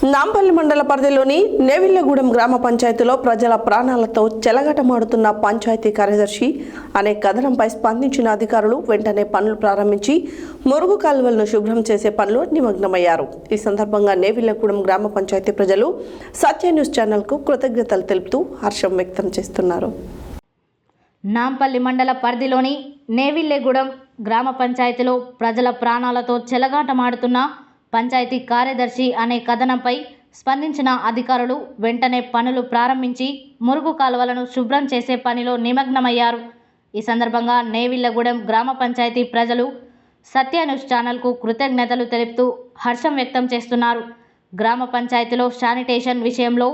నాంపల్లి మండల పరిధిలోని నేవిల్లగూడెం గ్రామ పంచాయతీలో ప్రజల ప్రాణాలతో చెలగాటమాడుతున్న పంచాయతీ కార్యదర్శి అనే కథనంపై స్పందించిన అధికారులు వెంటనే పనులు ప్రారంభించి మురుగు కాలువలను శుభ్రం చేసే పనిలో నిమగ్నమయ్యారు. ఈ సందర్భంగా నేవిల్లగూడెం గ్రామ పంచాయతీ ప్రజలు సత్య న్యూస్ ఛానల్కు కృతజ్ఞతలు తెలుపుతూ హర్షం వ్యక్తం చేస్తున్నారు. నాంపల్లి మండల పరిధిలోని నేవిల్లగూడెం గ్రామ పంచాయతీలో ప్రజల ప్రాణాలతో చెలగాటమాడుతున్న పంచాయతీ కార్యదర్శి అనే కథనంపై స్పందించిన అధికారులు వెంటనే పనులు ప్రారంభించి మురుగు కాలువలను శుభ్రం చేసే పనిలో నిమగ్నమయ్యారు. ఈ సందర్భంగా నేవిల్లగూడెం గ్రామ పంచాయతీ ప్రజలు సత్య న్యూస్ ఛానల్కు కృతజ్ఞతలు తెలుపుతూ హర్షం వ్యక్తం చేస్తున్నారు. గ్రామ పంచాయతీలో శానిటేషన్ విషయంలో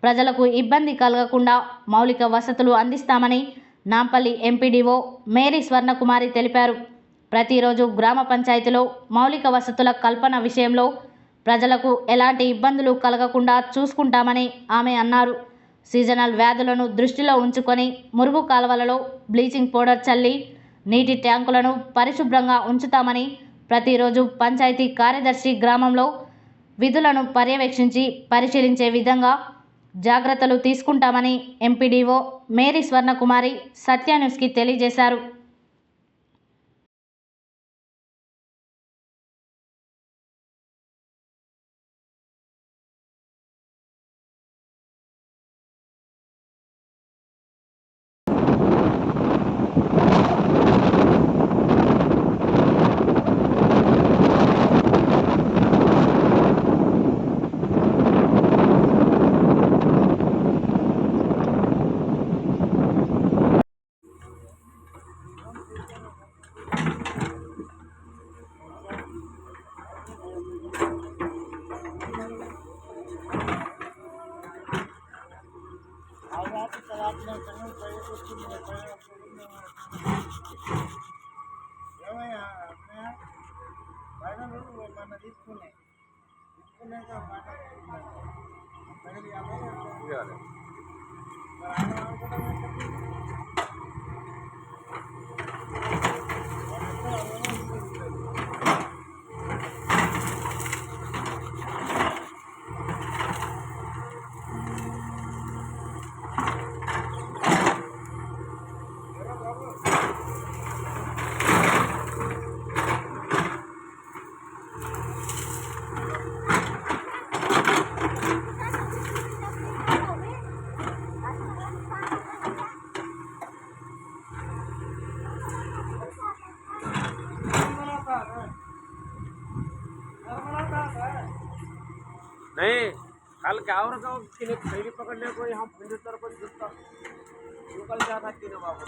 ప్రజలకు ఇబ్బంది కలగకుండా మౌలిక వసతులు అందిస్తామని నాంపల్లి ఎంపీడీఓ మేరీ స్వర్ణకుమారి తెలిపారు. ప్రతిరోజు గ్రామ పంచాయతీలో మౌలిక వసతుల కల్పన విషయంలో ప్రజలకు ఎలాంటి ఇబ్బందులు కలగకుండా చూసుకుంటామని ఆమె అన్నారు. సీజనల్ వ్యాధులను దృష్టిలో ఉంచుకొని మురుగు కాలువలలో బ్లీచింగ్ పౌడర్ చల్లి నీటి ట్యాంకులను పరిశుభ్రంగా ఉంచుతామని, ప్రతిరోజు పంచాయతీ కార్యదర్శి గ్రామంలో విధులను పర్యవేక్షించి పరిశీలించే విధంగా జాగ్రత్తలు తీసుకుంటామని ఎంపీడీఓ మేరీ స్వర్ణకుమారి సత్య న్యూస్కి తెలియజేశారు. नहीं कल क्या और का किने थैली पकड़ने को यहाँ हिंदुस्तान पर जुटता वो कल जाता तीनों बाबू